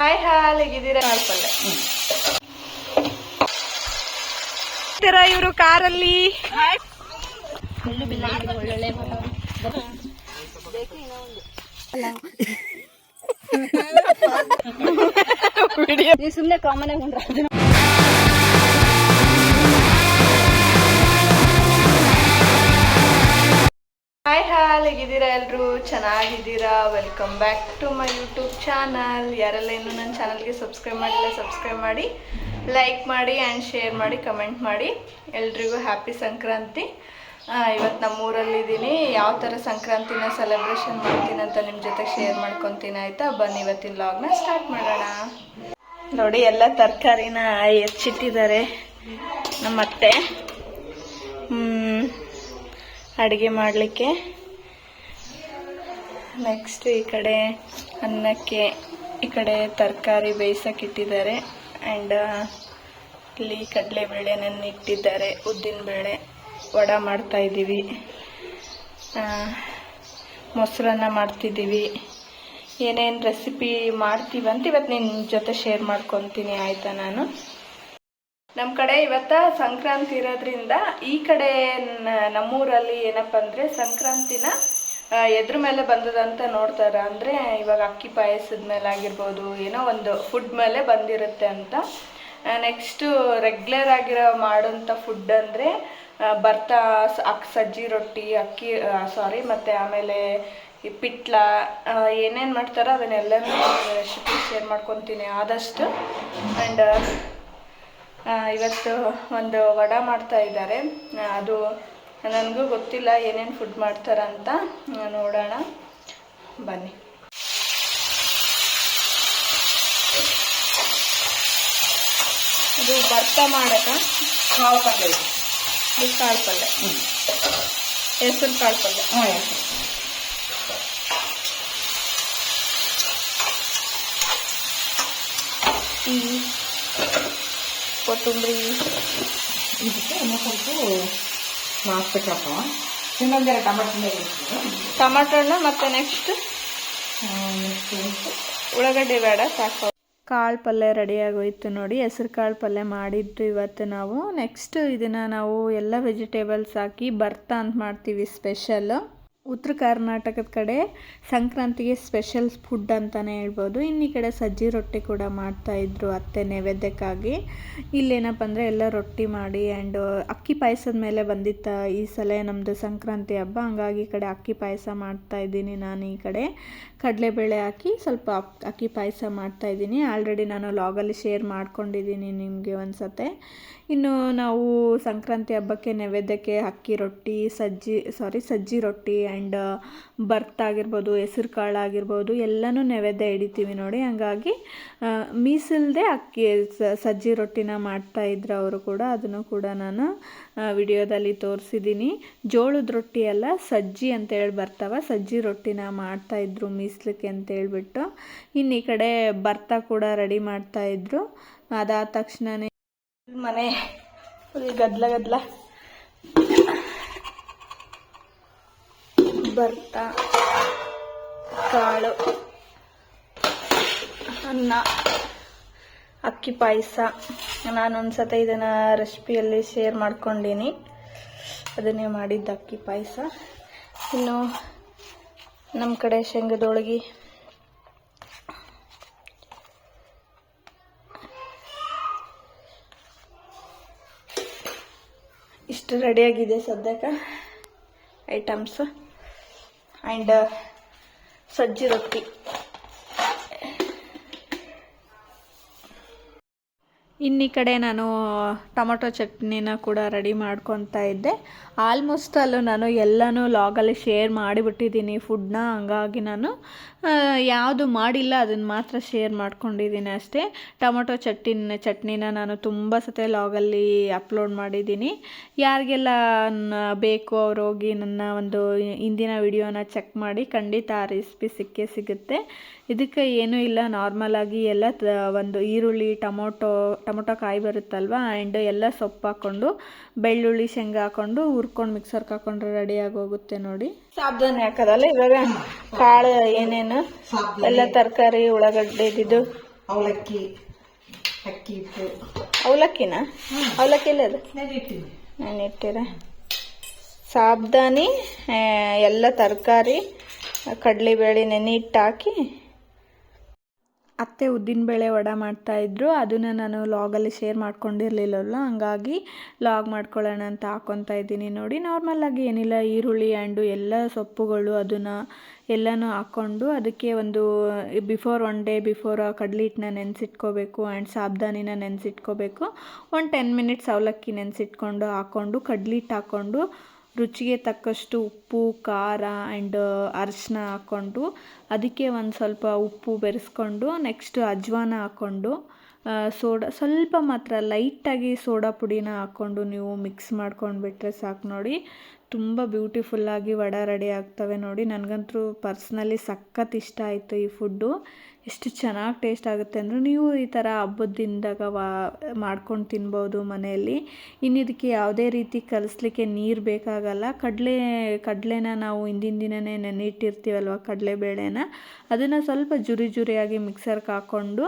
Hi ಹೇಗಿದ್ದೀರಾ? ಇವರು ಕಾರಲ್ಲಿ ಸುಮ್ಮನೆ ಕಾಮನ್ ಆಗಿ ಹಾಯ್ ಹೇಗಿದ್ದೀರಾ? ಎಲ್ಲರೂ ಚೆನ್ನಾಗಿದ್ದೀರಾ? Welcome back to my YouTube channel. ಯಾರೆಲ್ಲ ಇನ್ನೂ ನನ್ನ ಚಾನಲ್ಗೆ ಸಬ್ಸ್ಕ್ರೈಬ್ ಮಾಡಿಲ್ಲ ಸಬ್ಸ್ಕ್ರೈಬ್ ಮಾಡಿ, ಲೈಕ್ ಮಾಡಿ ಆ್ಯಂಡ್ ಶೇರ್ ಮಾಡಿ, ಕಮೆಂಟ್ ಮಾಡಿ. ಎಲ್ರಿಗೂ ಹ್ಯಾಪಿ ಸಂಕ್ರಾಂತಿ. ಇವತ್ತು ನಮ್ಮೂರಲ್ಲಿದ್ದೀನಿ. ಯಾವ ಥರ ಸಂಕ್ರಾಂತಿನ ಸೆಲೆಬ್ರೇಷನ್ ಮಾಡ್ತೀನಿ ಅಂತ ನಿಮ್ಮ ಜೊತೆ ಶೇರ್ ಮಾಡ್ಕೊತೀನಿ. ಆಯಿತಾ? ಬನ್ನಿ ಇವತ್ತಿನ ವ್ಲಾಗ್ನ ಸ್ಟಾರ್ಟ್ ಮಾಡೋಣ. ನೋಡಿ, ಎಲ್ಲ ತರಕಾರಿನ ಹೆಚ್ಚಿಟ್ಟಿದ್ದಾರೆ ನಮ್ಮತ್ತೆ ಅಡುಗೆ ಮಾಡಲಿಕ್ಕೆ. ನೆಕ್ಸ್ಟ್ ಈ ಕಡೆ ಅನ್ನಕ್ಕೆ, ಈ ಕಡೆ ತರಕಾರಿ ಬೇಯಿಸೋಕ್ಕಿಟ್ಟಿದ್ದಾರೆ. ಆ್ಯಂಡ್ ಇಲ್ಲಿ ಕಡಲೆಬೇಳೆ ನೆನ್ನಿಟ್ಟಿದ್ದಾರೆ, ಉದ್ದಿನಬೇಳೆ, ವಡೆ ಮಾಡ್ತಾಯಿದ್ದೀವಿ, ಮೊಸರನ್ನ ಮಾಡ್ತಿದ್ದೀವಿ. ಏನೇನು ರೆಸಿಪಿ ಮಾಡ್ತೀವಂತ ಇವತ್ತು ನಿನ್ನ ಜೊತೆ ಶೇರ್ ಮಾಡ್ಕೊತೀನಿ. ಆಯಿತಾ? ನಾನು ನಮ್ಮ ಕಡೆ ಇವತ್ತು ಸಂಕ್ರಾಂತಿ ಇರೋದ್ರಿಂದ ಈ ಕಡೆ ನಮ್ಮೂರಲ್ಲಿ ಏನಪ್ಪ ಅಂದರೆ ಸಂಕ್ರಾಂತಿನ ಎದ್ರ ಮೇಲೆ ಬಂದದಂತ ನೋಡ್ತಾರೆ. ಅಂದರೆ ಇವಾಗ ಅಕ್ಕಿ ಪಾಯಸದ ಮೇಲೆ ಆಗಿರ್ಬೋದು, ಏನೋ ಒಂದು ಫುಡ್ ಮೇಲೆ ಬಂದಿರುತ್ತೆ ಅಂತ. ನೆಕ್ಸ್ಟು ರೆಗ್ಯುಲರ್ ಆಗಿರೋ ಮಾಡೋಂಥ ಫುಡ್ ಅಂದರೆ ಭರ್ತಾ, ಸಜ್ಜಿ ರೊಟ್ಟಿ, ಮತ್ತು ಆಮೇಲೆ ಈ ಪಿಟ್ಲ, ಏನೇನು ಮಾಡ್ತಾರೋ ಅದನ್ನೆಲ್ಲನೂ ರೆಸಿಪಿ ಶೇರ್ ಮಾಡ್ಕೊತೀನಿ ಆದಷ್ಟು. ಆ್ಯಂಡ್ ಇವತ್ತು ಒಂದು ವಡೆ ಮಾಡ್ತಾ ಇದ್ದಾರೆ. ಅದು ನನಗೂ ಗೊತ್ತಿಲ್ಲ ಏನೇನು ಫುಡ್ ಮಾಡ್ತಾರಂತ. ನೋಡೋಣ ಬನ್ನಿ. ಇದು ಭರ್ತಾ ಮಾಡಕ ಕಾಳು ಪಲ್ಯ, ಇದು ಕಾಳು ಪಲ್ಯ, ಹೆಸರು ಕಾಳು ಪಲ್ಯ. ಕೊತ್ತಂಬರಿ ಇದಕ್ಕೆ ಇನ್ನೂ ಸ್ವಲ್ಪ ಮಾಸ್ಬೇಕಪ್ಪ. ಇನ್ನೊಂದೆರಡು ಟೊಮಾಟೊ ಹಣ್ಣು ಮತ್ತು ನೆಕ್ಸ್ಟ್ ಉಳ್ಳಾಗಡ್ಡಿ ಬೇಡ, ಸಾಕು. ಕಾಳು ಪಲ್ಯ ರೆಡಿಯಾಗೋಯ್ತು ನೋಡಿ. ಹೆಸರು ಕಾಳು ಪಲ್ಯ ಮಾಡಿದ್ದು ಇವತ್ತು ನಾವು. ನೆಕ್ಸ್ಟ್ ಇದನ್ನು ನಾವು ಎಲ್ಲ ವೆಜಿಟೇಬಲ್ಸ್ ಹಾಕಿ ಭರ್ತಾ ಅಂತ ಮಾಡ್ತೀವಿ. ಸ್ಪೆಷಲ್ ಉತ್ತರ ಕರ್ನಾಟಕದ ಕಡೆ ಸಂಕ್ರಾಂತಿಗೆ ಸ್ಪೆಷಲ್ ಫುಡ್ ಅಂತಲೇ ಹೇಳ್ಬೋದು. ಇನ್ನು ಈ ಕಡೆ ಸಜ್ಜಿ ರೊಟ್ಟಿ ಕೂಡ ಮಾಡ್ತಾಯಿದ್ರು ಅತ್ತೆ ನೈವೇದ್ಯಕ್ಕಾಗಿ. ಇಲ್ಲೇನಪ್ಪ ಅಂದರೆ ಎಲ್ಲ ರೊಟ್ಟಿ ಮಾಡಿ ಆ್ಯಂಡ್ ಅಕ್ಕಿ ಪಾಯಸದ ಮೇಲೆ ಬಂದಿತ್ತು ಈ ಸಲ ನಮ್ಮದು ಸಂಕ್ರಾಂತಿ ಹಬ್ಬ. ಹಂಗಾಗಿ ಈ ಕಡೆ ಅಕ್ಕಿ ಪಾಯಸ ಮಾಡ್ತಾಯಿದ್ದೀನಿ ನಾನು. ಈ ಕಡೆ ಕಡಲೆಬೇಳೆ ಹಾಕಿ ಸ್ವಲ್ಪ ಅಕ್ಕಿ ಪಾಯಸ ಮಾಡ್ತಾಯಿದ್ದೀನಿ. ಆಲ್ರೆಡಿ ನಾನು ಲಾಗಲ್ಲಿ ಶೇರ್ ಮಾಡ್ಕೊಂಡಿದ್ದೀನಿ ನಿಮಗೆ ಒಂದು ಸತೆ. ಇನ್ನು ನಾವು ಸಂಕ್ರಾಂತಿ ಹಬ್ಬಕ್ಕೆ ನೈವೇದ್ಯಕ್ಕೆ ಅಕ್ಕಿ ರೊಟ್ಟಿ, ಸಜ್ಜಿ ರೊಟ್ಟಿ ಆ್ಯಂಡ್ ಭರ್ತಾ ಆಗಿರ್ಬೋದು, ಹೆಸರು ಕಾಳು ಆಗಿರ್ಬೋದು, ಎಲ್ಲನೂ ನೈವೇದ್ಯ ಹಿಡಿತೀವಿ ನೋಡಿ. ಹಂಗಾಗಿ ಮೀಸಲ್ದೆ ಸಜ್ಜಿ ರೊಟ್ಟಿನ ಮಾಡ್ತಾಯಿದ್ರು ಅವರು ಕೂಡ. ಅದನ್ನು ಕೂಡ ನಾನು ವಿಡಿಯೋದಲ್ಲಿ ತೋರಿಸಿದ್ದೀನಿ. ಜೋಳದ ರೊಟ್ಟಿ ಅಲ್ಲ, ಸಜ್ಜಿ ಅಂತೇಳಿ ಬರ್ತಾವ, ಸಜ್ಜಿ ರೊಟ್ಟಿನ ಮಾಡ್ತಾಯಿದ್ರು ಮೀಸಲಿಕ್ಕೆ ಅಂತೇಳ್ಬಿಟ್ಟು. ಇನ್ನು ಈ ಕಡೆ ಭರ್ತಾ ಕೂಡ ರೆಡಿ ಮಾಡ್ತಾಯಿದ್ರು. ಅದಾದ ತಕ್ಷಣವೇ ಮನೆ ಗದ್ಲ ಭರ್ತಾ, ಕಾಳು, ಅನ್ನ, ಅಕ್ಕಿ ಪಾಯಸ. ನಾನೊಂದ್ಸತ ಇದನ್ನು ರೆಸಿಪಿಯಲ್ಲಿ ಶೇರ್ ಮಾಡ್ಕೊಂಡೀನಿ, ಅದನ್ನೇ ಮಾಡಿದ್ದ ಅಕ್ಕಿ ಪಾಯಸ. ಇನ್ನು ನಮ್ಮ ಕಡೆ ಶೇಂಗದೋಳಗಿ, ಇಷ್ಟು ರೆಡಿಯಾಗಿದೆ ಸದ್ಯಕ್ಕೆ ಐಟಮ್ಸ್. ಆ್ಯಂಡ್ ಸಜ್ಜಿ ರೊಟ್ಟಿ. ಇನ್ನು ಈ ಕಡೆ ನಾನು ಟೊಮೊಟೊ ಚಟ್ನಿನ ಕೂಡ ರೆಡಿ ಮಾಡ್ಕೊತಾ ಇದ್ದೆ. ಆಲ್ಮೋಸ್ಟ್ ಅಲ್ಲೂ ನಾನು ಎಲ್ಲನೂ ಲಾಗಲ್ಲಿ ಶೇರ್ ಮಾಡಿಬಿಟ್ಟಿದ್ದೀನಿ ಫುಡ್ನ. ಹಂಗಾಗಿ ನಾನು ಯಾವುದು ಮಾಡಿಲ್ಲ ಅದನ್ನು ಮಾತ್ರ ಶೇರ್ ಮಾಡ್ಕೊಂಡಿದ್ದೀನಿ ಅಷ್ಟೇ. ಟೊಮೊಟೊ ಚಟ್ನಿನ ನಾನು ತುಂಬ ಸತೆ ಲಾಗಲ್ಲಿ ಅಪ್ಲೋಡ್ ಮಾಡಿದ್ದೀನಿ. ಯಾರಿಗೆಲ್ಲ ಬೇಕು ಅವ್ರು ಹೋಗಿ ನನ್ನ ಒಂದು ಹಿಂದಿನ ವಿಡಿಯೋನ ಚೆಕ್ ಮಾಡಿ. ಖಂಡಿತ ಆ ರೆಸಿಪಿ ಸಿಗುತ್ತೆ. ಇದಕ್ಕೆ ಏನೂ ಇಲ್ಲ, ನಾರ್ಮಲಾಗಿ ಎಲ್ಲ ಒಂದು ಈರುಳ್ಳಿ, ಟೊಮೊಟೊ ಕಾಯಿ ಬರುತ್ತಲ್ವ, ಆ್ಯಂಡ್ ಎಲ್ಲ ಸೊಪ್ಪು ಹಾಕ್ಕೊಂಡು ಬೆಳ್ಳುಳ್ಳಿ, ಶೇಂಗಾ ಹಾಕ್ಕೊಂಡು ಹುರ್ಕೊಂಡು ಮಿಕ್ಸರ್ಗೆ ಹಾಕೊಂಡ್ರೆ ರೆಡಿಯಾಗಿ ಹೋಗುತ್ತೆ ನೋಡಿ. ಸಾಬ್ದಾನೆ ಹಾಕೋದಲ್ಲ ಇವಾಗ. ಕಾಳು ಏನೇನು ಎಲ್ಲ ತರಕಾರಿ, ಉಳ್ಳಾಗಡ್ಡೆ, ಇದು ಅವಲಕ್ಕಿ, ಅಕ್ಕಿ ಹಿಟ್ಟು, ಅವಲಕ್ಕಿನ ಅವಲಕ್ಕಿ ಇಲ್ಲ ಅದು ನೆನೆಯಿಟ್ಟಿನಿ. ನಾನು ಇಟ್ಟಿರ ಸಾಬ್ದಾನಿ ಎಲ್ಲ ತರಕಾರಿ ಕಡಲೆಬೇಳೆ ನೆನೆಯಿಟ್ಟು ಹಾಕಿ ಅತ್ತೆ ಉದ್ದಿನಬೇಳೆ ವಡೆ ಮಾಡ್ತಾಯಿದ್ರು. ಅದನ್ನು ನಾನು ಲಾಗಲ್ಲಿ ಶೇರ್ ಮಾಡ್ಕೊಂಡಿರಲಿಲ್ಲವಲ್ಲ, ಹಂಗಾಗಿ ಲಾಗ್ ಮಾಡ್ಕೊಳ್ಳೋಣ ಅಂತ ಹಾಕ್ಕೊತಾ ಇದ್ದೀನಿ ನೋಡಿ. ನಾರ್ಮಲಾಗಿ ಏನಿಲ್ಲ, ಈರುಳ್ಳಿ ಆ್ಯಂಡು ಎಲ್ಲ ಸೊಪ್ಪುಗಳು ಅದನ್ನು ಎಲ್ಲನೂ ಹಾಕ್ಕೊಂಡು ಅದಕ್ಕೆ ಒಂದು ಒನ್ ಡೇ ಬಿಫೋರ್ ಕಡಲೆ ಹಿಟ್ಟನ್ನ ನೆನೆಸಿಟ್ಕೋಬೇಕು ಆ್ಯಂಡ್ ಸಾಬ್ದಾನಿನ ನೆನೆಸಿಟ್ಕೋಬೇಕು. ಒಂದು 10 ಮಿನಿಟ್ಸ್ ಅವಲಕ್ಕಿ ನೆನೆಸಿಟ್ಕೊಂಡು ಹಾಕ್ಕೊಂಡು ಕಡಲೆ ಹಿಟ್ಟು ಹಾಕ್ಕೊಂಡು ರುಚಿಗೆ ತಕ್ಕಷ್ಟು ಉಪ್ಪು, ಖಾರ ಆ್ಯಂಡ್ ಅರಿಶಿನ ಹಾಕ್ಕೊಂಡು ಅದಕ್ಕೆ ಒಂದು ಸ್ವಲ್ಪ ಉಪ್ಪು ಬೆರೆಸ್ಕೊಂಡು ನೆಕ್ಸ್ಟ್ ಅಜ್ವಾನ ಹಾಕ್ಕೊಂಡು ಸೋಡಾ ಸ್ವಲ್ಪ ಮಾತ್ರ ಲೈಟಾಗಿ ಸೋಡಾ ಪುಡಿನ ಹಾಕ್ಕೊಂಡು ನೀವು ಮಿಕ್ಸ್ ಮಾಡ್ಕೊಂಡು ಬಿಟ್ಟರೆ ಸಾಕು ನೋಡಿ. ತುಂಬ ಬ್ಯೂಟಿಫುಲ್ಲಾಗಿ ವಡೆ ರೆಡಿ ಆಗ್ತವೆ ನೋಡಿ. ನನಗಂತೂ ಪರ್ಸ್ನಲಿ ಸಖತ್ ಇಷ್ಟ ಆಯಿತು ಈ ಫುಡ್ಡು. ಎಷ್ಟು ಚೆನ್ನಾಗಿ ಟೇಸ್ಟ್ ಆಗುತ್ತೆ ಅಂದರೆ ನೀವು ಈ ಥರ ಹಬ್ಬದ ದಿನದಾಗ ಮಾಡ್ಕೊಂಡು ತಿನ್ಬೋದು ಮನೆಯಲ್ಲಿ. ಇನ್ನು ಇದಕ್ಕೆ ಯಾವುದೇ ರೀತಿ ಕಲಿಸ್ಲಿಕ್ಕೆ ನೀರು ಬೇಕಾಗಲ್ಲ. ಕಡಲೆನ ನಾವು ಹಿಂದಿನ ದಿನವೇ ನೆನೆಯಿಟ್ಟಿರ್ತೀವಲ್ವ, ಕಡಲೆಬೇಳೆನ ಅದನ್ನು ಸ್ವಲ್ಪ ಜುರಿಯಾಗಿ ಮಿಕ್ಸರ್ಗೆ ಹಾಕ್ಕೊಂಡು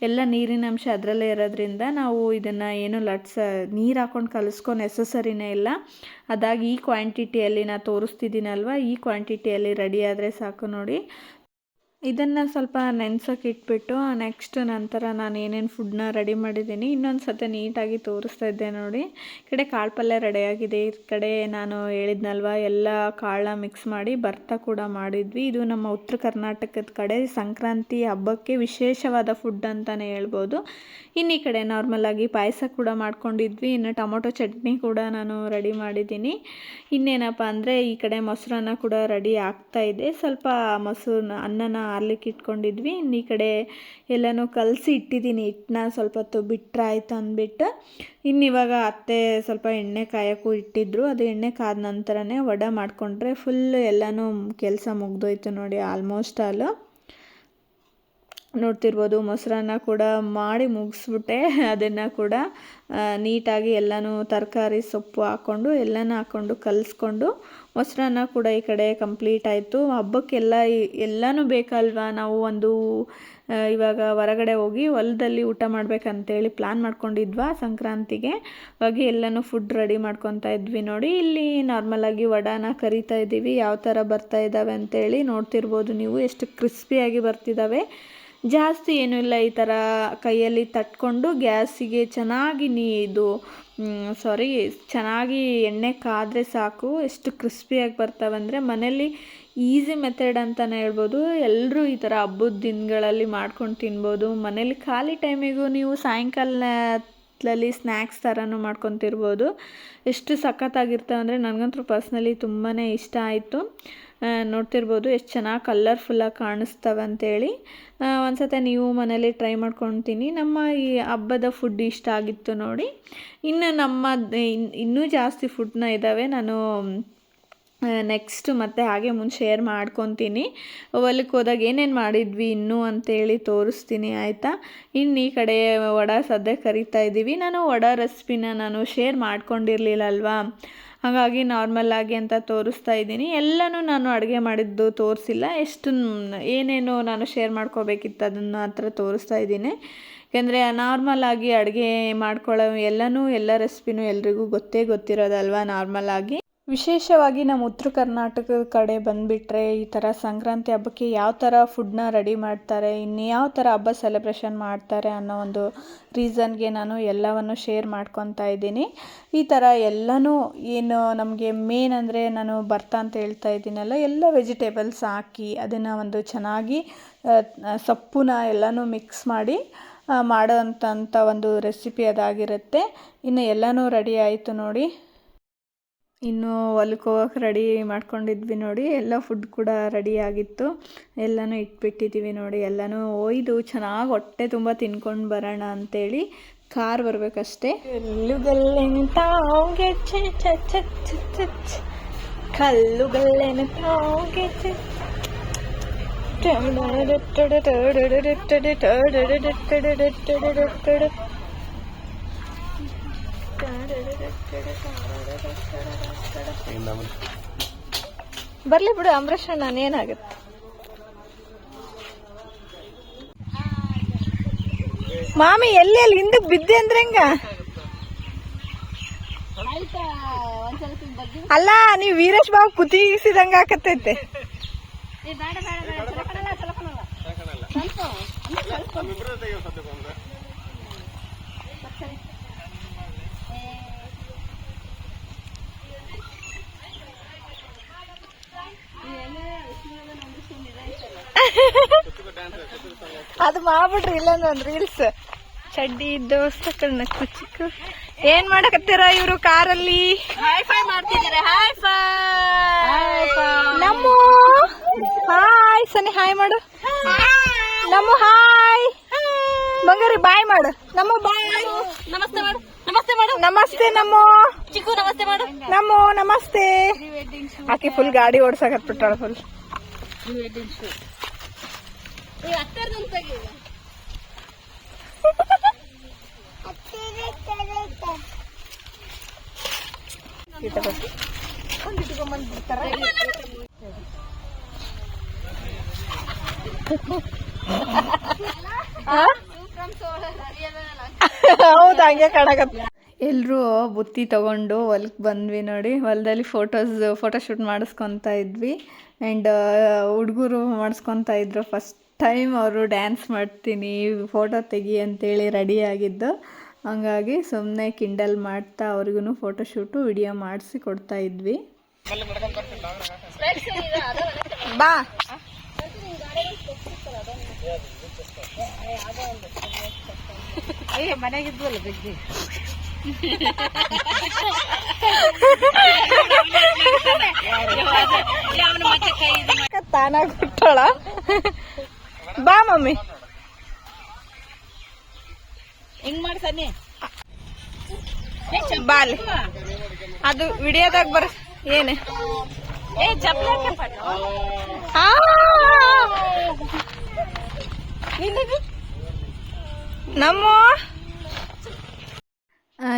ಎಲ್ಲ ನೀರಿನ ಅಂಶ ಅದರಲ್ಲೇ ಇರೋದ್ರಿಂದ ನಾವು ಇದನ್ನು ಏನು ನೀರು ಹಾಕ್ಕೊಂಡು ಕಲಿಸ್ಕೊ ನೆಸಸರಿನೇ ಇಲ್ಲ. ಅದಾಗಿ ಈ ಕ್ವಾಂಟಿಟಿಯಲ್ಲಿ ನಾನು ತೋರಿಸ್ತಿದ್ದೀನಲ್ವ, ಈ ಕ್ವಾಂಟಿಟಿಯಲ್ಲಿ ರೆಡಿ ಆದರೆ ಸಾಕು ನೋಡಿ. ಇದನ್ನು ಸ್ವಲ್ಪ ನೆನೆಸೋಕೆ ಇಟ್ಬಿಟ್ಟು ನೆಕ್ಸ್ಟ್ ನಂತರ ನಾನು ಏನೇನು ಫುಡ್ನ ರೆಡಿ ಮಾಡಿದ್ದೀನಿ ಇನ್ನೊಂದು ಸತಿ ನೀಟಾಗಿ ತೋರಿಸ್ತಾ ಇದ್ದೆ ನೋಡಿ. ಈ ಕಡೆ ಕಾಳು ಪಲ್ಯ ರೆಡಿಯಾಗಿದೆ. ಈ ಕಡೆ ನಾನು ಹೇಳಿದ್ನಲ್ವ ಎಲ್ಲ ಕಾಳನ್ನ ಮಿಕ್ಸ್ ಮಾಡಿ ಭರ್ತಾ ಕೂಡ ಮಾಡಿದ್ವಿ. ಇದು ನಮ್ಮ ಉತ್ತರ ಕರ್ನಾಟಕದ ಕಡೆ ಸಂಕ್ರಾಂತಿ ಹಬ್ಬಕ್ಕೆ ವಿಶೇಷವಾದ ಫುಡ್ ಅಂತಲೇ ಹೇಳ್ಬೋದು. ಇನ್ನು ಈ ಕಡೆ ನಾರ್ಮಲಾಗಿ ಪಾಯಸ ಕೂಡ ಮಾಡ್ಕೊಂಡಿದ್ವಿ. ಇನ್ನು ಟೊಮೊಟೊ ಚಟ್ನಿ ಕೂಡ ನಾನು ರೆಡಿ ಮಾಡಿದ್ದೀನಿ. ಇನ್ನೇನಪ್ಪ ಅಂದರೆ ಈ ಕಡೆ ಮೊಸರನ್ನ ಕೂಡ ರೆಡಿ ಆಗ್ತಾಯಿದೆ. ಸ್ವಲ್ಪ ಅನ್ನನ ಆರ್ಲಿಕ್ಕೆ ಇಟ್ಕೊಂಡಿದ್ವಿ. ಇನ್ನು ಈ ಕಡೆ ಎಲ್ಲನೂ ಕಲಸಿ ಇಟ್ಟಿದ್ದೀನಿ. ಹಿಟ್ಟನ್ನ ಸ್ವಲ್ಪ ಹೊತ್ತು ಬಿಟ್ಟರೆ ಆಯ್ತು ಅಂದ್ಬಿಟ್ಟು ಇನ್ನಿವಾಗ ಅತ್ತೆ ಸ್ವಲ್ಪ ಎಣ್ಣೆ ಕಾಯೋಕ್ಕೂ ಇಟ್ಟಿದ್ರು. ಅದು ಎಣ್ಣೆ ಕಾದ ನಂತರನೇ ವಡೆ ಮಾಡಿಕೊಂಡ್ರೆ ಫುಲ್ ಎಲ್ಲನೂ ಕೆಲಸ ಮುಗ್ದೋಯ್ತು ನೋಡಿ. ಆಲ್ಮೋಸ್ಟ್ ಆಲ್ ನೋಡ್ತಿರ್ಬೋದು ಮೊಸರನ್ನ ಕೂಡ ಮಾಡಿ ಮುಗಿಸ್ಬಿಟ್ಟೆ. ಅದನ್ನು ಕೂಡ ನೀಟಾಗಿ ಎಲ್ಲನೂ ತರಕಾರಿ ಸೊಪ್ಪು ಹಾಕ್ಕೊಂಡು ಎಲ್ಲನೂ ಹಾಕ್ಕೊಂಡು ಕಲಿಸ್ಕೊಂಡು ಮೊಸರನ್ನ ಕೂಡ ಈ ಕಡೆ ಕಂಪ್ಲೀಟ್ ಆಯಿತು. ಹಬ್ಬಕ್ಕೆಲ್ಲ ಎಲ್ಲನೂ ಬೇಕಲ್ವ. ನಾವು ಒಂದು ಇವಾಗ ಹೊರಗಡೆ ಹೋಗಿ ಹೊಲದಲ್ಲಿ ಊಟ ಮಾಡ್ಬೇಕಂತೇಳಿ ಪ್ಲ್ಯಾನ್ ಮಾಡ್ಕೊಂಡಿದ್ವಾ ಸಂಕ್ರಾಂತಿಗೆ. ಹಾಗಾಗಿ ಎಲ್ಲನೂ ಫುಡ್ ರೆಡಿ ಮಾಡ್ಕೊತಾ ಇದ್ವಿ ನೋಡಿ. ಇಲ್ಲಿ ನಾರ್ಮಲಾಗಿ ವಡೆನ ಕರಿತಾ ಇದ್ದೀವಿ. ಯಾವ ಥರ ಬರ್ತಾ ಇದ್ದಾವೆ ಅಂತೇಳಿ ನೋಡ್ತಿರ್ಬೋದು ನೀವು, ಎಷ್ಟು ಕ್ರಿಸ್ಪಿಯಾಗಿ ಬರ್ತಿದ್ದಾವೆ. ಜಾಸ್ತಿ ಏನೂ ಇಲ್ಲ, ಈ ಥರ ಕೈಯಲ್ಲಿ ತಟ್ಕೊಂಡು ಗ್ಯಾಸಿಗೆ ಚೆನ್ನಾಗಿ ಚೆನ್ನಾಗಿ ಎಣ್ಣೆ ಕಾದರೆ ಸಾಕು. ಎಷ್ಟು ಕ್ರಿಸ್ಪಿಯಾಗಿ ಬರ್ತಾವೆ ಅಂದರೆ ಮನೇಲಿ ಈಸಿ ಮೆಥಡ್ ಅಂತಲೇ ಹೇಳ್ಬೋದು. ಎಲ್ಲರೂ ಈ ಥರ ಹಬ್ಬದ ದಿನಗಳಲ್ಲಿ ಮಾಡ್ಕೊಂಡು ತಿನ್ಬೋದು. ಮನೇಲಿ ಖಾಲಿ ಟೈಮಿಗೂ ನೀವು ಸಾಯಂಕಾಲದಲ್ಲಿ ಸ್ನ್ಯಾಕ್ಸ್ ಥರನೂ ಮಾಡ್ಕೊತಿರ್ಬೋದು. ಎಷ್ಟು ಸಖತ್ತಾಗಿರ್ತವೆ ಅಂದರೆ ನನಗಂತೂ ಪರ್ಸ್ನಲಿ ತುಂಬಾ ಇಷ್ಟ ಆಯಿತು. ನೋಡ್ತಿರ್ಬೋದು ಎಷ್ಟು ಚೆನ್ನಾಗಿ ಕಲರ್ಫುಲ್ಲಾಗಿ ಕಾಣಿಸ್ತವೆ ಅಂತೇಳಿ. ಒಂದ್ಸತಿ ನೀವು ಮನೇಲಿ ಟ್ರೈ ಮಾಡ್ಕೊತೀನಿ. ನಮ್ಮ ಈ ಹಬ್ಬದ ಫುಡ್ ಇಷ್ಟ ಆಗಿತ್ತು ನೋಡಿ. ಇನ್ನು ಇನ್ನೂ ಜಾಸ್ತಿ ಫುಡ್ನ ಇದ್ದಾವೆ. ನಾನು ನೆಕ್ಸ್ಟ್ ಮತ್ತೆ ಹಾಗೆ ಮುಂದೆ ಶೇರ್ ಮಾಡ್ಕೊತೀನಿ. ಹೊಲಕ್ಕೆ ಹೋದಾಗ ಏನೇನು ಮಾಡಿದ್ವಿ ಇನ್ನೂ ಅಂತೇಳಿ ತೋರಿಸ್ತೀನಿ ಆಯಿತಾ. ಇನ್ನು ಈ ಕಡೆ ವಡೆ ಸದ್ಯ ಕರಿತಾ ಇದ್ದೀವಿ. ನಾನು ವಡೆ ರೆಸಿಪಿನ ನಾನು ಶೇರ್ ಮಾಡ್ಕೊಂಡಿರಲಿಲ್ಲಲ್ವಾ, ಹಾಗಾಗಿ ನಾರ್ಮಲ್ಲಾಗಿ ಅಂತ ತೋರಿಸ್ತಾ ಇದ್ದೀನಿ. ಎಲ್ಲನೂ ನಾನು ಅಡುಗೆ ಮಾಡಿದ್ದು ತೋರಿಸಿಲ್ಲ. ಏನೇನು ನಾನು ಶೇರ್ ಮಾಡ್ಕೋಬೇಕಿತ್ತು ಅದನ್ನು ಮಾತ್ರ ತೋರಿಸ್ತಾ ಇದ್ದೀನಿ. ಯಾಕೆಂದರೆ ನಾರ್ಮಲಾಗಿ ಅಡುಗೆ ಮಾಡ್ಕೊಳ್ಳೋ ಎಲ್ಲ ರೆಸಿಪಿನೂ ಎಲ್ರಿಗೂ ಗೊತ್ತಿರೋದಲ್ವ. ನಾರ್ಮಲಾಗಿ ವಿಶೇಷವಾಗಿ ನಮ್ಮ ಉತ್ತರ ಕರ್ನಾಟಕದ ಕಡೆ ಬಂದುಬಿಟ್ರೆ ಈ ಥರ ಸಂಕ್ರಾಂತಿ ಹಬ್ಬಕ್ಕೆ ಯಾವ ಥರ ಫುಡ್ನ ರೆಡಿ ಮಾಡ್ತಾರೆ, ಇನ್ನು ಯಾವ ಥರ ಹಬ್ಬ ಸೆಲೆಬ್ರೇಷನ್ ಮಾಡ್ತಾರೆ ಅನ್ನೋ ಒಂದು ರೀಸನ್ಗೆ ನಾನು ಎಲ್ಲವನ್ನು ಶೇರ್ ಮಾಡ್ಕೊತಾ ಇದ್ದೀನಿ. ಈ ಥರ ಎಲ್ಲನೂ ಏನು ನಮಗೆ ಮೇನ್ ಅಂದರೆ ನಾನು ಭರ್ತಾ ಅಂತ ಹೇಳ್ತಾ ಇದ್ದೀನಲ್ಲ, ಎಲ್ಲ ವೆಜಿಟೇಬಲ್ಸ್ ಹಾಕಿ ಅದನ್ನು ಒಂದು ಚೆನ್ನಾಗಿ ಸೊಪ್ಪನ್ನ ಎಲ್ಲನೂ ಮಿಕ್ಸ್ ಮಾಡಿ ಮಾಡೋಂಥ ಒಂದು ರೆಸಿಪಿ ಅದಾಗಿರುತ್ತೆ. ಇನ್ನು ಎಲ್ಲನೂ ರೆಡಿ ಆಯಿತು ನೋಡಿ. ಇನ್ನು ಹೊಲಕ್ಕೆ ಹೋಗೋಕೆ ರೆಡಿ ಮಾಡ್ಕೊಂಡಿದ್ವಿ ನೋಡಿ. ಎಲ್ಲ ಫುಡ್ ಕೂಡ ರೆಡಿ ಆಗಿತ್ತು. ಎಲ್ಲನೂ ಇಟ್ಬಿಟ್ಟಿದ್ದೀವಿ ನೋಡಿ. ಎಲ್ಲನೂ ಒಯ್ದು ಚೆನ್ನಾಗಿ ಹೊಟ್ಟೆ ತುಂಬ ತಿನ್ಕೊಂಡು ಬರೋಣ ಅಂತೇಳಿ ಕಾರ್ ಬರಬೇಕಷ್ಟೇ. ಕಲ್ಲುಗಲ್ಲೆನ ತಾವ್ಗೆ ಕಲ್ಲುಗಲ್ಲೆನ ತಾವ್ಗೆ ಬರ್ಲಿ ಬಿಡು ಅಂಬರೀಷ್ ನಾನೇನಾಗುತ್ತೆ. ಮಾಮಿ ಎಲ್ಲಿ ಹಿಂದಕ್ ಬಿದ್ದೆ ಅಂದ್ರೆ ಹೆಂಗ? ಅಲ್ಲ ನೀವ್ ವೀರೇಶ್ ಬಾಬು ಕುತಿಸಿದಂಗ ಆಕತ್ತೈತೆ. ಅದು ಮಾಡ್ಬಿಟ್ರಿ ಇಲ್ಲಂದ್ರ ಒಂದ್ ರೀಲ್ಸ್. ಚಡ್ಡಿ ದೋಸ್ತಗಳನ್ನ ಕುಚಿಕು ಏನ್ ಮಾಡಕತ್ತೀರ ಇವ್ರು ಕಾರಲ್ಲಿ? ನಮ್ಮು ಹಾಯ್ ಸನಿ ಹಾಯ್ ಮಾಡು. ನಮ್ಮು ಹಾಯ್. ಬಂಗಾರಿ ಬಾಯ್ ಮಾಡು. ನಮ್ಮ ಬಾಯ್. ನಮಸ್ತೆ ಮಾಡು. ನಮಸ್ತೆ ಮಾಡು. ನಮಸ್ತೆ ನಮ್ಮು. ಚಿಕ್ಕು ನಮಸ್ತೆ ಮಾಡು. ನಮ್ಮು ನಮಸ್ತೆ. ಆಕಿ ಫುಲ್ ಗಾಡಿ ಓಡ್ಸಕತ್ಬಿಟ್ಟಾಳ ಫುಲ್. ಹೌದು ಹಂಗೆ ಕಾಣಕತ್ತ. ಎಲ್ರೂ ಬುತ್ತಿ ತಗೊಂಡು ಹೊಲಕ್ಕೆ ಬಂದ್ವಿ ನೋಡಿ. ಹೊಲದಲ್ಲಿ ಫೋಟೋಶೂಟ್ ಮಾಡಿಸ್ಕೊತಾ ಇದ್ವಿ. ಆ್ಯಂಡ್ ಹುಡುಗರು ಮಾಡಿಸ್ಕೊತಾ ಇದ್ರು. ಫಸ್ಟ್ ಟೈಮ್ ಅವರು ಡ್ಯಾನ್ಸ್ ಮಾಡ್ತೀನಿ ಫೋಟೋ ತೆಗಿ ಅಂತೇಳಿ ರೆಡಿ ಆಗಿದ್ದು. ಹಂಗಾಗಿ ಸುಮ್ಮನೆ ಕಿಂಡಲ್ ಮಾಡ್ತಾ ಅವ್ರಿಗೂ ಫೋಟೋಶೂಟು ವಿಡಿಯೋ ಮಾಡಿಸಿ ಕೊಡ್ತಾ ಇದ್ವಿ. ಬಾ ಮನೆಗಿದ್ವಲ್ಲ ಬಿದ್ದಿ ತಾನಾಗ ಬಿಟ್ಟೋಳ. ಬಾ ಮಮ್ಮಿ ಹಿಂಗ್ ಮಾಡ್ಸನಿ ಬಾಲಿ ಅದು ವಿಡಿಯೋದಾಗ ಬರ ಏನೇ ನಮ್ಮ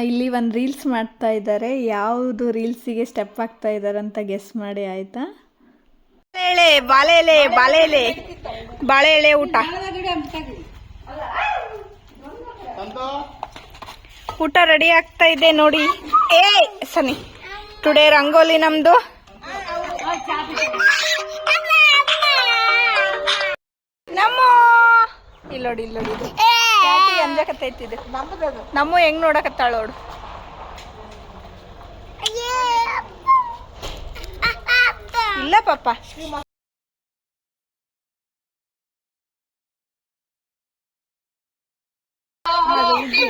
ಇಲ್ಲಿ ಒಂದು ರೀಲ್ಸ್ ಮಾಡ್ತಾ ಇದ್ದಾರೆ. ಯಾವುದು ರೀಲ್ಸಿಗೆ ಸ್ಟೆಪ್ ಆಗ್ತಾ ಇದ್ದಾರೆ ಅಂತ ಗೆಸ್ ಮಾಡಿ ಆಯ್ತಾ? ಬಾಳೆ ಎಲೆ ಬಾಳೆ ಎಲೆ ಬಾಳೆ ಎಲೆ ಊಟ ಊಟ ರೆಡಿ ಆಗ್ತಾ ಇದೆ ನೋಡಿ. ಏ ಸನಿ ಟುಡೇ ರಂಗೋಲಿ ನಮ್ದು. ನಮ್ಮ ಇಲ್ಲೋಡಿ ಅಂಜಕತ್ತೈತಿದೆ. ನಮ್ಮ ಹೆಂಗ್ ನೋಡಕತ್ತಾಳ ನೋಡು. ಇಲ್ಲ ಪಾಪ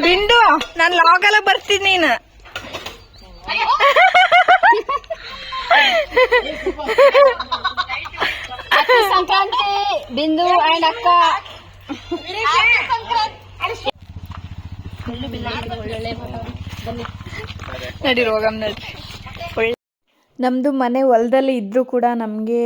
ಬಿಂಡು ನಾನು ಲಾಗಲ್ಲ ಬರ್ತೀನಿ. ನೀನು ಸಂಕ್ರಾಂತಿ ಬಿಂದು ಅಂಡ್ ಅಕ್ಕ ನಡಿ ರೋಗಮ್ ನಡ್ರಿ. ನಮ್ಮದು ಮನೆ ಹೊಲದಲ್ಲಿ ಇದ್ದರೂ ಕೂಡ ನಮಗೆ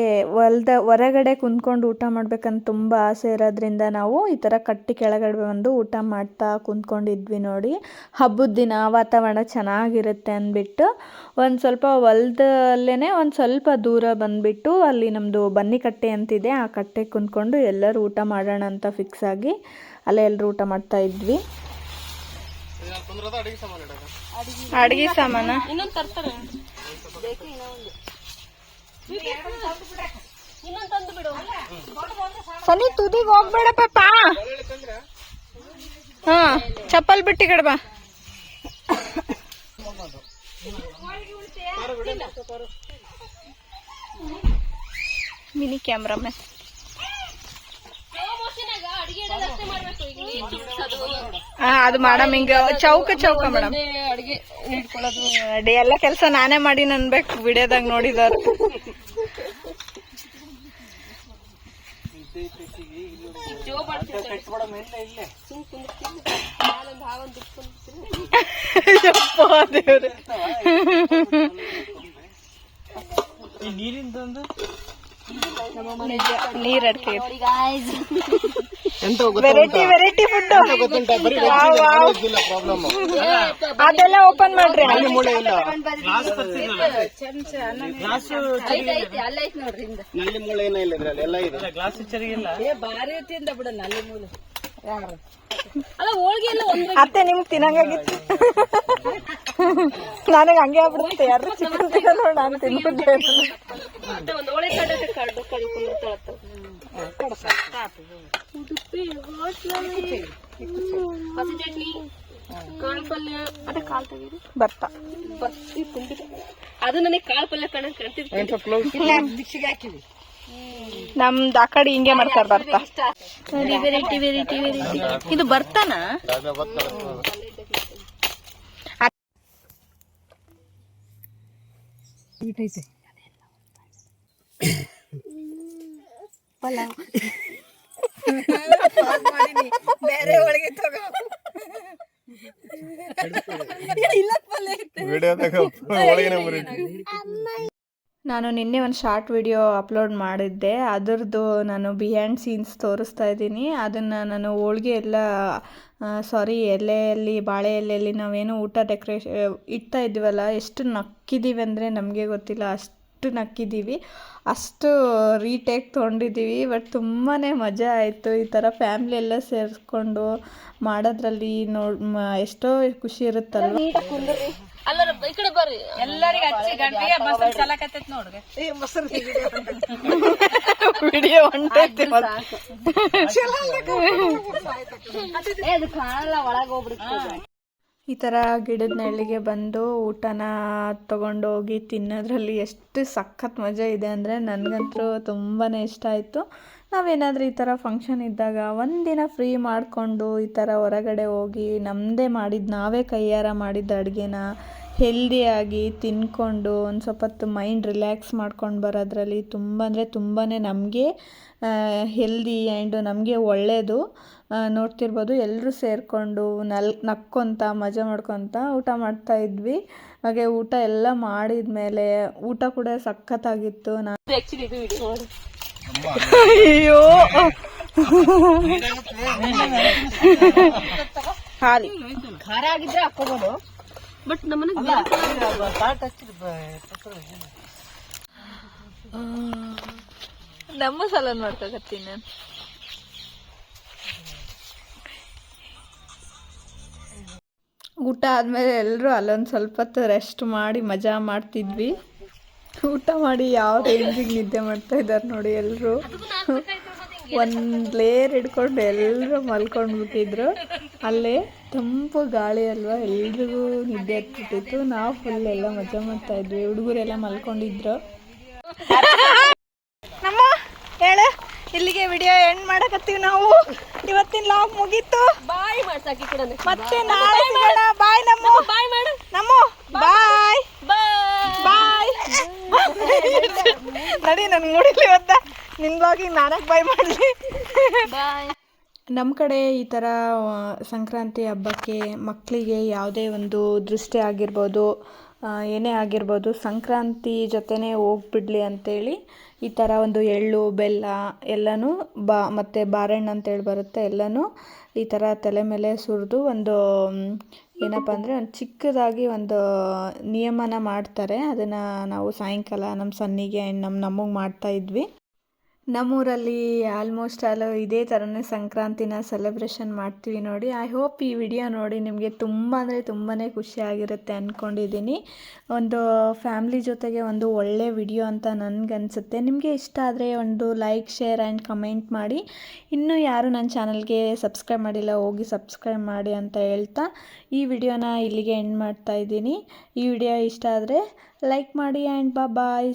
ಹೊರಗಡೆ ಕುಂತ್ಕೊಂಡು ಊಟ ಮಾಡ್ಬೇಕಂತ ತುಂಬ ಆಸೆ ಇರೋದ್ರಿಂದ ನಾವು ಈ ಥರ ಕಟ್ಟಿ ಕೆಳಗಡೆ ಬಂದು ಊಟ ಮಾಡ್ತಾ ಕುಂತ್ಕೊಂಡಿದ್ವಿ ನೋಡಿ. ಹಬ್ಬದ ದಿನ ವಾತಾವರಣ ಚೆನ್ನಾಗಿರುತ್ತೆ ಅಂದ್ಬಿಟ್ಟು ಒಂದು ಸ್ವಲ್ಪ ಹೊಲದಲ್ಲೇ ಒಂದು ಸ್ವಲ್ಪ ದೂರ ಬಂದುಬಿಟ್ಟು ಅಲ್ಲಿ ನಮ್ಮದು ಬನ್ನಿ ಕಟ್ಟೆ ಅಂತಿದೆ. ಆ ಕಟ್ಟೆಗೆ ಕುಂತ್ಕೊಂಡು ಎಲ್ಲರೂ ಊಟ ಮಾಡೋಣ ಅಂತ ಫಿಕ್ಸ್ ಆಗಿ ಅಲ್ಲೇ ಎಲ್ಲರೂ ಊಟ ಮಾಡ್ತಾ ಇದ್ವಿ. ಅಡುಗೆ ಸಾಮಾನ ಇನ್ನೊಂದು ತರ್ತಾರೆ. ಸನಿ ತುದಿಗೆ ಹೋಗ್ಬೇಡ ಪಾಪ. ಹಾ ಚಪ್ಪಲ್ ಬಿಟ್ಟಿ ಕಡೆ ಬಾ. ಮಿನಿ ಕ್ಯಾಮ್ರಾಮನ್ ಅದು ಮೇಡಮ್ ಹಿಂಗ ಚೌಕ ಮೇಡಮ್ ಅಡಿಗೆ ಇಟ್ಕೊಳ್ಳೋದು ಎಲ್ಲ ಕೆಲಸ ನಾನೇ ಮಾಡಿ ಅನ್ಬೇಕು ವಿಡಿಯೋದಾಗ ನೋಡಿದಾರ. ನೀರ್ ಅಡ್ಕೆ ವೆರೈಟಿ ಫುಡ್ ಅದೆಲ್ಲ ಓಪನ್ ಮಾಡ್ರಿ. ನಲ್ಲಿ ಮೂಳೆ ಏನೋ ಇಲ್ಲ ಇದ್ರಲ್ಲಿ ಎಲ್ಲ ಇದೆ. ಬಾರಿ ತಿಂದ ಬಿಡ ನಲ್ಲಿ ಮೂಳೆ ಅಲ್ಲ ಹೋಳಿಗೆ ಎಲ್ಲ ಒಂದ್ ಅತ್ತೆ ನಿಮ್ಗೆ ತಿನ್ನಂಗಾಗಿತ್ತು. ನನಗೆ ಹಂಗೆ ಆಗ್ಬಿಡುತ್ತೆ, ಯಾರು ಚಿಕನ್ ತಿನ್ನೋಣ ನಾನು ತಿನ್ಬಿಟ್ಟೆ. ಒಂದ್ ಹೋಳಿಗೆ ಕಡ್ಡೆ ಕಡ್ಡು ಕಡ್ಕೊಂಡು ಹಸಿ ಚಟ್ನಿ ಕಾಳು ಪಲ್ಯ ಅದೇ ಕಾಳು ತೆಗೀರಿ ಬರ್ತಾ ಅದು ನನಗೆ ಕಾಳು ಪಲ್ಯ ಕಾಣ್ತಿರ್ತೀನಿ. ನಮ್ದು ಆ ಕಡೆ ಹಿಂಗೆ ಮಾಡ್ತಾರೆ ಬರ್ತಾ. Variety variety variety. ಇದು ಬರ್ತಾನ ಬೇರೆ ಒಳಗೆ ತಗೋ ನಾನು ನಿನ್ನೆ ಒಂದು ಶಾರ್ಟ್ ವಿಡಿಯೋ ಅಪ್ಲೋಡ್ ಮಾಡಿದ್ದೆ, ಅದರದ್ದು ನಾನು ಬಿಹೈಂಡ್ ಸೀನ್ಸ್ ತೋರಿಸ್ತಾ ಇದ್ದೀನಿ. ಅದನ್ನು ನಾನು ಹೋಳಿಗೆ ಎಲ್ಲ ಎಲೆಯಲ್ಲಿ ಬಾಳೆ ಎಲೆಯಲ್ಲಿ ನಾವೇನು ಊಟ ಡೆಕೋರೇಷನ್ ಇಡ್ತಾ ಇದ್ದೀವಲ್ಲ, ಎಷ್ಟು ನಕ್ಕಿದ್ದೀವಿ ಅಂದರೆ ನಮಗೆ ಗೊತ್ತಿಲ್ಲ, ಅಷ್ಟು ನಕ್ಕಿದ್ದೀವಿ, ಅಷ್ಟು ರೀಟೇಕ್ ತೊಗೊಂಡಿದ್ದೀವಿ. ಬಟ್ ತುಂಬಾ ಮಜಾ ಆಯಿತು. ಈ ಥರ ಫ್ಯಾಮ್ಲಿ ಎಲ್ಲ ಸೇರಿಸ್ಕೊಂಡು ಮಾಡೋದ್ರಲ್ಲಿ ಎಷ್ಟೋ ಖುಷಿ ಇರುತ್ತಲ್ವ. ಅಲ್ಲ ಈ ಕಡೆ ಬರ್ರಿ ಎಲ್ಲರಿಗೆ ಹಚ್ಚಿ ಗಂಟಿಗೆ ಮೊಸರು ಚಲಕತ್ತೈತಿ ನೋಡ್ರಿ. ವಿಡಿಯೋ ಹೊಂಟೈತಿ ಅದು ಕಾಣಲ್ಲ, ಒಳಗೆ ಹೋಗ್ಬಿಡುತ್ತೆ. ಈ ಥರ ಗಿಡದ ನೆರಳಿಗೆ ಬಂದು ಊಟನ ತೊಗೊಂಡು ಹೋಗಿ ತಿನ್ನೋದ್ರಲ್ಲಿ ಎಷ್ಟು ಸಖತ್ ಮಜಾ ಇದೆ ಅಂದರೆ ನನಗಂತೂ ತುಂಬಾ ಇಷ್ಟ ಆಯಿತು. ನಾವೇನಾದರೂ ಈ ಥರ ಫಂಕ್ಷನ್ ಇದ್ದಾಗ ಒಂದಿನ ಫ್ರೀ ಮಾಡಿಕೊಂಡು ಈ ಥರ ಹೊರಗಡೆ ಹೋಗಿ ನಮ್ಮದೇ ಮಾಡಿದ್ದು, ನಾವೇ ಕೈಯಾರ ಮಾಡಿದ್ದ ಅಡುಗೆನ ಹೆಲ್ದಿಯಾಗಿ ತಿನ್ಕೊಂಡು ಒಂದು ಸ್ವಲ್ಪ ಹೊತ್ತು ಮೈಂಡ್ ರಿಲ್ಯಾಕ್ಸ್ ಮಾಡ್ಕೊಂಡು ಬರೋದ್ರಲ್ಲಿ ತುಂಬ ಅಂದರೆ ತುಂಬಾ ನಮಗೆ ಹೆಲ್ದಿ ಆ್ಯಂಡ್ ನಮಗೆ ಒಳ್ಳೆಯದು. ನೋಡ್ತಿರ್ಬೋದು ಎಲ್ಲರೂ ಸೇರಿಕೊಂಡು ನಕ್ಕೊತ ಮಜಾ ಮಾಡ್ಕೊತ ಊಟ ಮಾಡ್ತಾಯಿದ್ವಿ. ಹಾಗೆ ಊಟ ಎಲ್ಲ ಮಾಡಿದ ಮೇಲೆ ಊಟ ಕೂಡ ಸಖತ್ತಾಗಿತ್ತು. ಅಯ್ಯೋ ಖಾಲಿ ಖಾರ ಆಗಿದ್ರೆ ಹಾಕೋಬಹುದು, ಬಟ್ ನಮ್ಮನೆ ನಮ್ಮ ಸಲ ನೋಡ್ಕೊತೀನಿ ನಾನು. ಊಟ ಆದಮೇಲೆ ಎಲ್ಲರೂ ಅಲ್ಲೊಂದು ಸ್ವಲ್ಪ ಹೊತ್ತು ರೆಸ್ಟ್ ಮಾಡಿ ಮಜಾ ಮಾಡ್ತಿದ್ವಿ. ಊಟ ಮಾಡಿ ಯಾವ ರೇಂಜಿಗೆ ನಿದ್ದೆ ಮಾಡ್ತಾ ಇದ್ದಾರೆ ನೋಡಿ ಎಲ್ಲರೂ. ಒಂದು ಲೇಯರ್ ಹಿಡ್ಕೊಂಡು ಎಲ್ಲರೂ ಮಲ್ಕೊಂಡ್ಬಿಟ್ಟಿದ್ರು. ಅಲ್ಲೇ ತಂಪು ಗಾಳಿ ಅಲ್ವಾ, ಎಲ್ರಿಗೂ ನಿದ್ದೆ ಹತ್ಬಿಟ್ಟಿತ್ತು. ನಾವು ಫುಲ್ ಎಲ್ಲ ಮಜಾ ಮಾಡ್ತಾ ಇದ್ವಿ, ಹುಡುಗರೆಲ್ಲ ಮಲ್ಕೊಂಡಿದ್ರು. ನಮ್ಮ ಹೇಳು, ಇಲ್ಲಿಗೆ ವಿಡಿಯೋ ಎಂಡ್ ಮಾಡಕತ್ತೀವಿ ನಾವು. ಇವತ್ತಿನ ಲಾಗ್ ಮುಗೀತು. ಬಾಯ್ ಮಾಡ್ಸಾಕಿ ಕೂಡ ಮತ್ತೆ ನಾಳೆ ಸಿಗೋಣ. ಬಾಯ್ ನಮ್ಮ ಬಾಯ್ ಮಾಡು ನಮ್ಮ ಬಾಯ್ ಬಾಯ್ ನಡಿ ನನ್ ಮೂಡಿಲಿ ಒದ್ದ ನಿನ್ ಬ್ಲಾಗಿಗೆ ನಾನಕ್ಕೆ ಬಾಯ್ ಮಾಡಲಿ. ಬಾಯ್. ನಮ್ಮ ಕಡೆ ಈ ಥರ ಸಂಕ್ರಾಂತಿ ಹಬ್ಬಕ್ಕೆ ಮಕ್ಕಳಿಗೆ ಯಾವುದೇ ಒಂದು ದೃಷ್ಟಿ ಆಗಿರ್ಬೋದು, ಏನೇ ಆಗಿರ್ಬೋದು, ಸಂಕ್ರಾಂತಿ ಜೊತೆನೇ ಹೋಗ್ಬಿಡ್ಲಿ ಅಂಥೇಳಿ ಈ ಥರ ಒಂದು ಎಳ್ಳು ಬೆಲ್ಲ ಎಲ್ಲನೂ ಮತ್ತು ಬಾರೆಹಣ್ಣು ಅಂತೇಳಿ ಬರುತ್ತೆ, ಎಲ್ಲನೂ ಈ ಥರ ತಲೆ ಮೇಲೆ ಸುರಿದು ಒಂದು ಏನಪ್ಪ ಅಂದರೆ ಒಂದು ಚಿಕ್ಕದಾಗಿ ಒಂದು ನಿಯಮನ ಮಾಡ್ತಾರೆ. ಅದನ್ನು ನಾವು ಸಾಯಂಕಾಲ ನಮ್ಮ ಸನ್ನಿಗೆ ನಮಗೆ ಮಾಡ್ತಾಯಿದ್ವಿ. ನಮ್ಮೂರಲ್ಲಿ ಆಲ್ಮೋಸ್ಟ್ ಇದೇ ಥರನೇ ಸಂಕ್ರಾಂತಿನ ಸೆಲೆಬ್ರೇಷನ್ ಮಾಡ್ತೀವಿ ನೋಡಿ. ಐ ಹೋಪ್ ಈ ವಿಡಿಯೋ ನೋಡಿ ನಿಮಗೆ ತುಂಬ ಅಂದರೆ ತುಂಬಾ ಖುಷಿಯಾಗಿರುತ್ತೆ ಅಂದ್ಕೊಂಡಿದ್ದೀನಿ. ಒಂದು ಫ್ಯಾಮ್ಲಿ ಜೊತೆಗೆ ಒಂದು ಒಳ್ಳೆ ವಿಡಿಯೋ ಅಂತ ನನಗನ್ಸುತ್ತೆ. ನಿಮಗೆ ಇಷ್ಟ ಆದರೆ ಒಂದು ಲೈಕ್, ಶೇರ್ ಆ್ಯಂಡ್ ಕಮೆಂಟ್ ಮಾಡಿ. ಇನ್ನೂ ಯಾರು ನನ್ನ ಚಾನಲ್ಗೆ ಸಬ್ಸ್ಕ್ರೈಬ್ ಮಾಡಿಲ್ಲ, ಹೋಗಿ ಸಬ್ಸ್ಕ್ರೈಬ್ ಮಾಡಿ ಅಂತ ಹೇಳ್ತಾ ಈ ವಿಡಿಯೋನ ಇಲ್ಲಿಗೆ ಎಂಡ್ ಮಾಡ್ತಾಯಿದ್ದೀನಿ. ಈ ವಿಡಿಯೋ ಇಷ್ಟ ಆದರೆ ಲೈಕ್ ಮಾಡಿ ಆ್ಯಂಡ್ ಬಾಯ್.